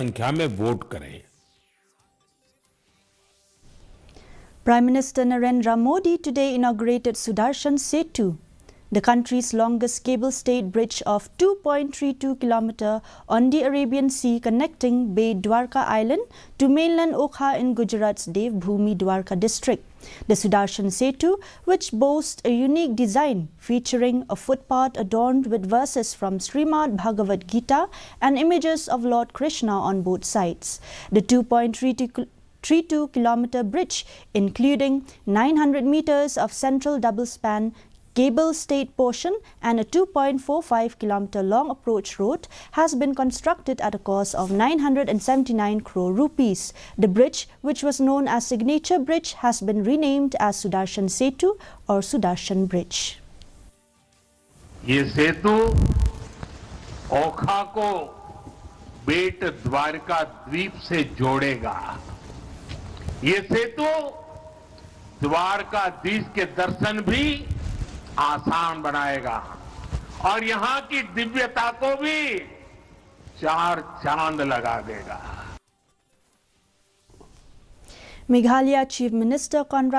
संख्या में वोट करें। Prime Minister Narendra Modi today inaugurated Sudarshan Setu, the country's longest cable-stayed bridge of 2.32 km on the Arabian Sea connecting Bay Dwarka Island to mainland Okha in Gujarat's Devbhoomi Dwarka district. The Sudarshan Setu, which boasts a unique design featuring a footpath adorned with verses from Srimad Bhagavad Gita and images of Lord Krishna on both sides. The 2.32 kilometer bridge, including 900 meters of central double-span cable-stayed portion and a 2.45 kilometer long approach road, has been constructed at a cost of 979 crore rupees. The bridge, which was known as Signature Bridge, has been renamed as Sudarshan Setu or Sudarshan Bridge. ये सेतु ओखा को बेट द्वारका द्वीप से जोड़ेगा। ये सेतु द्वारकाधीश के दर्शन भी आसान बनाएगा और यहाँ की दिव्यता को भी चार चांद लगा देगा। Meghalaya Chief Minister Conrad